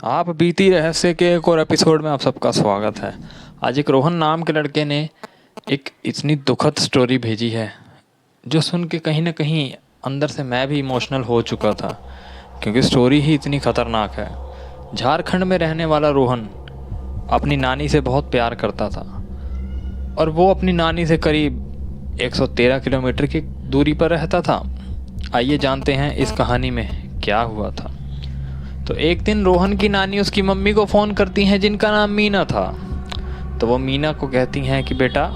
आप बीती रहस्य के एक और एपिसोड में आप सबका स्वागत है। आज एक रोहन नाम के लड़के ने एक इतनी दुखद स्टोरी भेजी है जो सुन के कहीं ना कहीं अंदर से मैं भी इमोशनल हो चुका था, क्योंकि स्टोरी ही इतनी ख़तरनाक है। झारखंड में रहने वाला रोहन अपनी नानी से बहुत प्यार करता था और वो अपनी नानी से करीब 113 किलोमीटर की दूरी पर रहता था। आइए जानते हैं इस कहानी में क्या हुआ था। तो एक दिन रोहन की नानी उसकी मम्मी को फ़ोन करती हैं जिनका नाम मीना था। तो वो मीना को कहती हैं कि बेटा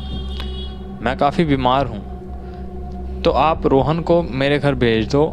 मैं काफ़ी बीमार हूँ, तो आप रोहन को मेरे घर भेज दो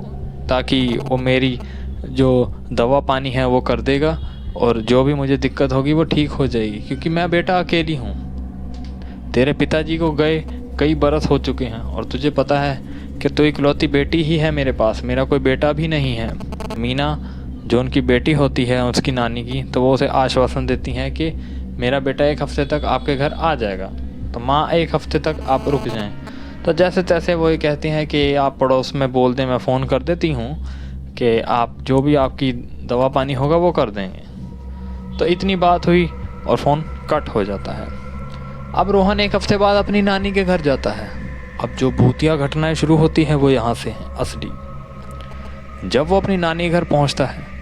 ताकि वो मेरी जो दवा पानी है वो कर देगा और जो भी मुझे दिक्कत होगी वो ठीक हो जाएगी, क्योंकि मैं बेटा अकेली हूँ। तेरे पिताजी को गए कई बरस हो चुके हैं और तुझे पता है कि तू इकलौती बेटी ही है मेरे पास, मेरा कोई बेटा भी नहीं है। मीना जो उनकी बेटी होती है उसकी नानी की, तो वो उसे आश्वासन देती हैं कि मेरा बेटा 1 हफ्ते तक आपके घर आ जाएगा, तो माँ 1 हफ्ते तक आप रुक जाएं। तो जैसे तैसे वो ये कहती हैं कि आप पड़ोस में बोल दें, मैं फ़ोन कर देती हूँ कि आप जो भी आपकी दवा पानी होगा वो कर देंगे। तो इतनी बात हुई और फ़ोन कट हो जाता है। अब रोहन 1 हफ्ते बाद अपनी नानी के घर जाता है। अब जो भूतिया घटनाएं शुरू होती हैं वो यहाँ से हैं असली। जब वो अपनी नानी घर पहुँचता है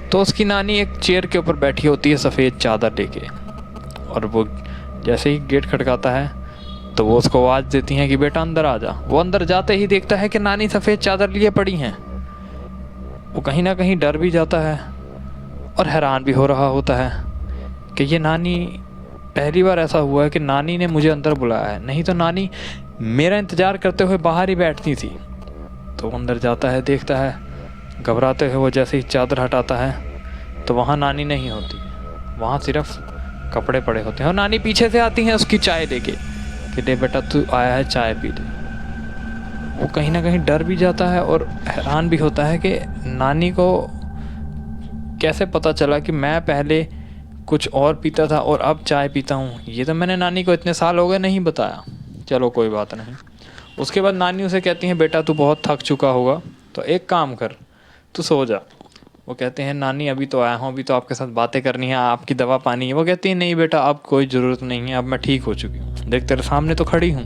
तो उसकी नानी एक चेयर के ऊपर बैठी होती है सफ़ेद चादर लेके, और वो जैसे ही गेट खटकाता है तो वो उसको आवाज़ देती हैं कि बेटा अंदर आ जा। वो अंदर जाते ही देखता है कि नानी सफ़ेद चादर लिए पड़ी हैं। वो कहीं ना कहीं डर भी जाता है और हैरान भी हो रहा होता है कि ये नानी, पहली बार ऐसा हुआ है कि नानी ने मुझे अंदर बुलाया है, नहीं तो नानी मेरा इंतज़ार करते हुए बाहर ही बैठती थी। तो वो अंदर जाता है, देखता है, घबराते हुए वो जैसे ही चादर हटाता है तो वहाँ नानी नहीं होती, वहाँ सिर्फ कपड़े पड़े होते हैं। और नानी पीछे से आती हैं उसकी चाय लेके कि दे बेटा तू आया है चाय पी ले। वो कहीं ना कहीं डर भी जाता है और हैरान भी होता है कि नानी को कैसे पता चला कि मैं पहले कुछ और पीता था और अब चाय पीता हूँ। ये तो मैंने नानी को इतने साल हो गए नहीं बताया। चलो कोई बात नहीं। उसके बाद नानी उसे कहती हैं बेटा तू बहुत थक चुका होगा, तो एक काम कर, तू सो जा। वो कहते हैं नानी अभी तो आया हूँ, अभी तो आपके साथ बातें करनी है, आपकी दवा पानी है। वो कहती है नहीं बेटा अब कोई ज़रूरत नहीं है, अब मैं ठीक हो चुकी हूँ, देख तेरे सामने तो खड़ी हूँ।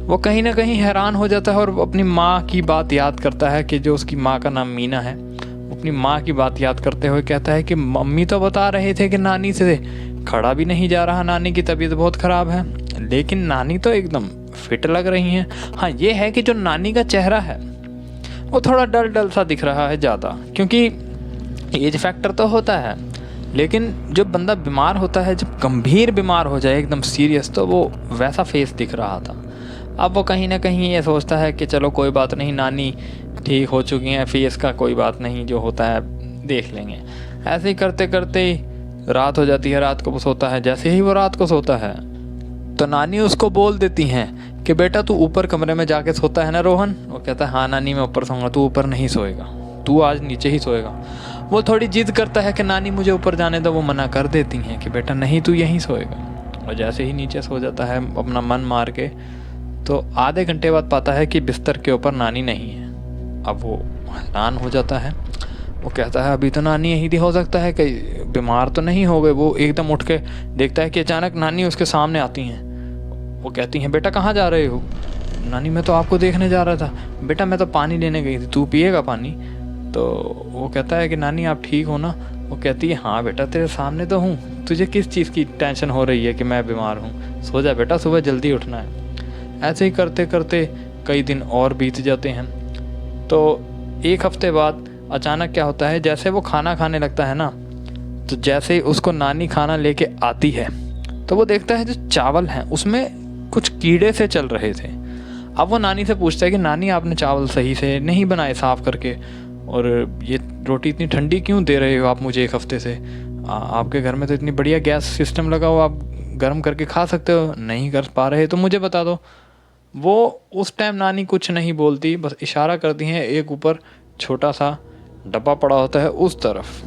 वो कहीं ना कहीं हैरान हो जाता है और अपनी माँ की बात याद करता है कि जो उसकी माँ का नाम मीना है। अपनी माँ की बात याद करते हुए कहता है कि मम्मी तो बता रहे थे कि नानी से खड़ा भी नहीं जा रहा, नानी की तबीयत बहुत ख़राब है, लेकिन नानी तो एकदम फिट लग रही हैं। हाँ ये है कि जो नानी का चेहरा है वो थोड़ा डल डल सा दिख रहा है ज़्यादा, क्योंकि एज फैक्टर तो होता है, लेकिन जब बंदा बीमार होता है, जब गंभीर बीमार हो जाए एकदम सीरियस, तो वो वैसा फेस दिख रहा था। अब वो कहीं ना कहीं ये सोचता है कि चलो कोई बात नहीं, नानी ठीक हो चुकी हैं, फेस का कोई बात नहीं, जो होता है देख लेंगे। ऐसे ही करते करते रात हो जाती है। रात को वो सोता है। जैसे ही वो रात को सोता है तो नानी उसको बोल देती हैं कि बेटा तू ऊपर कमरे में जाके सोता है ना रोहन। वो कहता है हाँ नानी मैं ऊपर सोऊंगा, तू ऊपर नहीं सोएगा, तू आज नीचे ही सोएगा। वो थोड़ी जिद करता है कि नानी मुझे ऊपर जाने दो। वो मना कर देती हैं कि बेटा नहीं तू यहीं सोएगा। और जैसे ही नीचे सो जाता है अपना मन मार के, तो आधे घंटे बाद पाता है कि बिस्तर के ऊपर नानी नहीं है। अब वो हैरान हो जाता है। वो कहता है अभी तो नानी यही हो सकता है, कहीं बीमार तो नहीं हो गए। वो एकदम उठ के देखता है कि अचानक नानी उसके सामने आती हैं। वो कहती हैं बेटा कहाँ जा रहे हो। नानी मैं तो आपको देखने जा रहा था। बेटा मैं तो पानी लेने गई थी, तू पिएगा पानी। तो वो कहता है कि नानी आप ठीक हो ना। वो कहती है हाँ बेटा तेरे सामने तो हूँ, तुझे किस चीज़ की टेंशन हो रही है कि मैं बीमार हूँ, सो जा बेटा, सुबह जल्दी उठना है। ऐसे ही करते करते कई दिन और बीत जाते हैं। तो 1 हफ्ते बाद अचानक क्या होता है, जैसे वो खाना खाने लगता है ना, तो जैसे ही उसको नानी खाना लेके आती है तो वो देखता है जो चावल हैं उसमें कुछ कीड़े से चल रहे थे। अब वो नानी से पूछता है कि नानी आपने चावल सही से नहीं बनाए साफ़ करके, और ये रोटी इतनी ठंडी क्यों दे रहे हो आप मुझे 1 हफ्ते से। आपके घर में तो इतनी बढ़िया गैस सिस्टम लगा हो, आप गर्म करके खा सकते हो, नहीं कर पा रहे तो मुझे बता दो। वो उस टाइम नानी कुछ नहीं बोलती, बस इशारा करती हैं एक ऊपर छोटा सा डब्बा पड़ा होता है उस तरफ।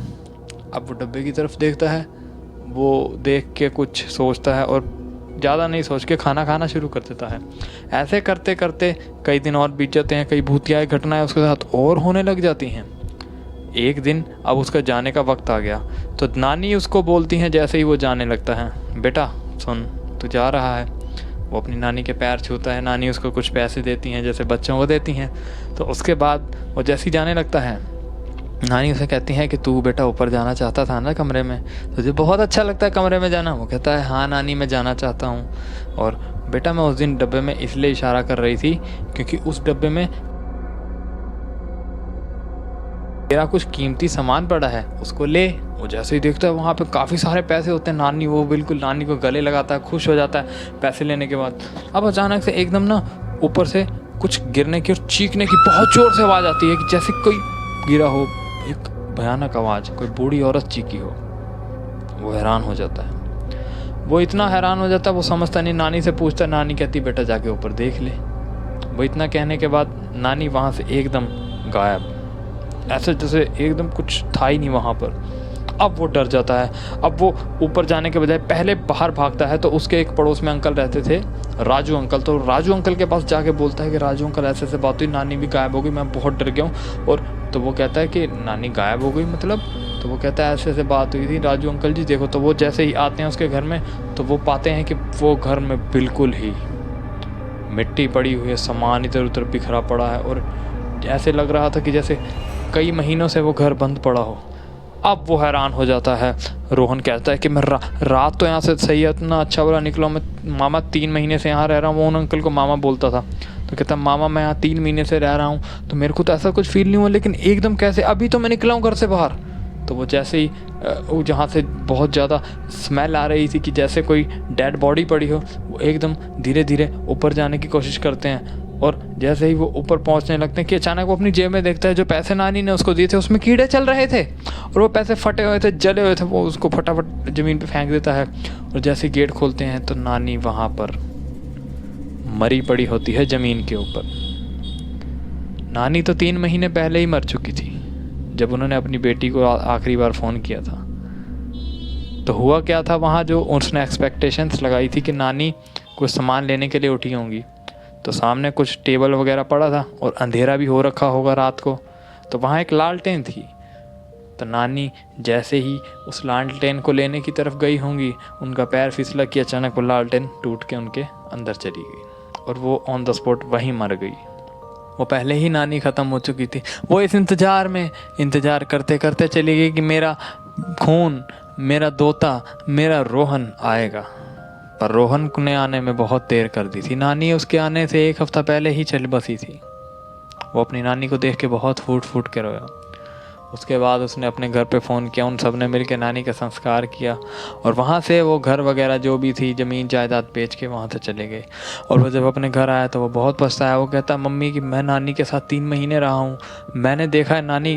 अब वो डब्बे की तरफ देखता है, वो देख के कुछ सोचता है और ज़्यादा नहीं सोच के खाना खाना शुरू कर देता है। ऐसे करते करते कई दिन और बीत जाते हैं। कई भूतिया घटनाएं उसके साथ और होने लग जाती हैं। एक दिन अब उसका जाने का वक्त आ गया तो नानी उसको बोलती हैं जैसे ही वो जाने लगता है, बेटा सुन तू जा रहा है। वो अपनी नानी के पैर छूता है, नानी उसको कुछ पैसे देती हैं जैसे बच्चों को देती हैं। तो उसके बाद वो जैसे ही जाने लगता है नानी उसे कहती है कि तू बेटा ऊपर जाना चाहता था ना कमरे में, तुझे बहुत अच्छा लगता है कमरे में जाना। वो कहता है हाँ नानी मैं जाना चाहता हूँ। और बेटा मैं उस दिन डब्बे में इसलिए इशारा कर रही थी क्योंकि उस डब्बे में तेरा कुछ कीमती सामान पड़ा है, उसको ले। वो जैसे ही देखता है वहाँ पे काफ़ी सारे पैसे होते हैं, नानी वो बिल्कुल नानी को गले लगाता है, खुश हो जाता है पैसे लेने के बाद। अब अचानक से एकदम ना ऊपर से कुछ गिरने की और चीखने की बहुत ज़ोर से आवाज़ आती है कि जैसे कोई गिरा हो, एक भयानक आवाज़, कोई बूढ़ी औरत चीखी हो। वो हैरान हो जाता है, वो इतना हैरान हो जाता है वो समझता नहीं। नानी से पूछता है, नानी कहती बेटा जाके ऊपर देख ले। वो इतना कहने के बाद नानी वहाँ से एकदम गायब, ऐसे जैसे एकदम कुछ था ही नहीं वहाँ पर। अब वो डर जाता है, अब वो ऊपर जाने के बजाय पहले बाहर भागता है। तो उसके एक पड़ोस में अंकल रहते थे, राजू अंकल। तो राजू अंकल के पास जाके बोलता है कि राजू अंकल ऐसे ऐसे बात हुई, नानी भी गायब हो गई, मैं बहुत डर गया हूँ। और तो वो कहता है कि नानी गायब हो गई मतलब? तो वो कहता है ऐसे ऐसे बात हुई थी राजू अंकल जी देखो। तो वो जैसे ही आते हैं उसके घर में तो वो पाते हैं कि वो घर में बिल्कुल ही मिट्टी पड़ी हुई है, सामान इधर उधर बिखरा पड़ा है और ऐसे लग रहा था कि जैसे कई महीनों से वो घर बंद पड़ा हो। अब वो हैरान हो जाता है। रोहन कहता है कि मैं रात तो यहाँ से सही है, इतना अच्छा बुरा निकला, मैं मामा 3 महीने से यहाँ रह रहा हूँ। वो उन अंकल को मामा बोलता था। तो कहता मामा मैं यहाँ 3 महीने से रह रहा हूँ तो मेरे को तो ऐसा कुछ फील नहीं हुआ, लेकिन एकदम कैसे अभी तो मैं निकला हूँ घर से बाहर। तो वो जैसे ही जहाँ से बहुत ज़्यादा स्मेल आ रही थी कि जैसे कोई डेड बॉडी पड़ी हो, वो एकदम धीरे धीरे ऊपर जाने की कोशिश करते हैं। और जैसे ही वो ऊपर पहुंचने लगते हैं कि अचानक वो अपनी जेब में देखता है जो पैसे नानी ने उसको दिए थे उसमें कीड़े चल रहे थे और वो पैसे फटे हुए थे, जले हुए थे। वो उसको फटाफट ज़मीन पे फेंक देता है। और जैसे गेट खोलते हैं तो नानी वहाँ पर मरी पड़ी होती है ज़मीन के ऊपर। नानी तो 3 महीने पहले ही मर चुकी थी जब उन्होंने अपनी बेटी को आखिरी बार फ़ोन किया था। तो हुआ क्या था वहाँ, जो उसने एक्सपेक्टेशंस लगाई थी कि नानी कुछ सामान लेने के लिए उठी होंगी, तो सामने कुछ टेबल वगैरह पड़ा था और अंधेरा भी हो रखा होगा रात को। तो वहाँ एक लालटेन थी। तो नानी जैसे ही उस लालटेन को लेने की तरफ गई होंगी, उनका पैर फिसला कि अचानक वो लालटेन टूट के उनके अंदर चली गई और वो ऑन द स्पॉट वहीं मर गई। वो पहले ही नानी ख़त्म हो चुकी थी। वो इस इंतज़ार करते करते चली गई कि मेरा खून, मेरा दोता, मेरा रोहन आएगा। पर रोहन ने आने में बहुत देर कर दी थी। नानी उसके आने से 1 हफ्ता पहले ही चल बसी थी। वो अपनी नानी को देख के बहुत फूट फूट के रोया। उसके बाद उसने अपने घर पे फ़ोन किया, उन सब ने मिल के नानी का संस्कार किया और वहाँ से वो घर वगैरह जो भी थी ज़मीन जायदाद बेच के वहाँ से चले गए। और वो जब अपने घर आया तो वो बहुत पछताया। वो कहता मम्मी कि मैं नानी के साथ 3 महीने रहा हूँ, मैंने देखा है नानी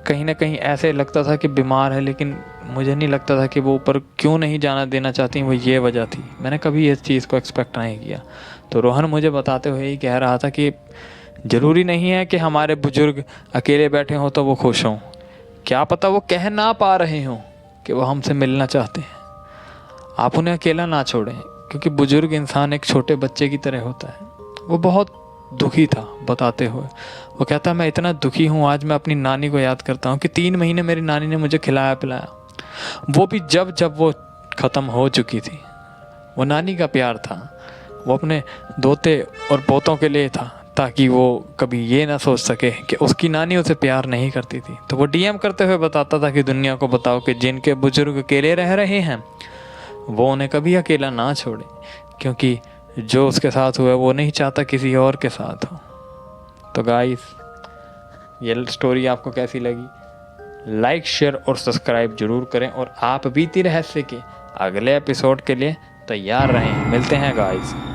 कहीं ना कहीं ऐसे लगता था कि बीमार है, लेकिन मुझे नहीं लगता था कि वो ऊपर क्यों नहीं जाना देना चाहती, वो ये वजह थी। मैंने कभी इस चीज़ को एक्सपेक्ट नहीं किया। तो रोहन मुझे बताते हुए ही कह रहा था कि ज़रूरी नहीं है कि हमारे बुज़ुर्ग अकेले बैठे हों तो वो खुश हों, क्या पता वो कह ना पा रहे हों कि वो हमसे मिलना चाहते हैं। आप उन्हें अकेला ना छोड़ें, क्योंकि बुज़ुर्ग इंसान एक छोटे बच्चे की तरह होता है। वो बहुत दुखी था बताते हुए। वो कहता मैं इतना दुखी हूँ, आज मैं अपनी नानी को याद करता हूँ कि 3 महीने मेरी नानी ने मुझे खिलाया पिलाया, वो भी जब जब वो ख़त्म हो चुकी थी। वो नानी का प्यार था, वो अपने दोते और पोतों के लिए था, ताकि वो कभी ये ना सोच सके कि उसकी नानी उसे प्यार नहीं करती थी। तो वो डीएम करते हुए बताता था कि दुनिया को बताओ कि जिनके बुजुर्ग अकेले रह रहे हैं वो उन्हें कभी अकेला ना छोड़े, क्योंकि जो उसके साथ हुआ वो नहीं चाहता किसी और के साथ हो। तो गाइस, ये स्टोरी आपको कैसी लगी? लाइक, शेयर और सब्सक्राइब जरूर करें और आप बीती रहस्य के अगले एपिसोड के लिए तैयार रहें। मिलते हैं गाइस।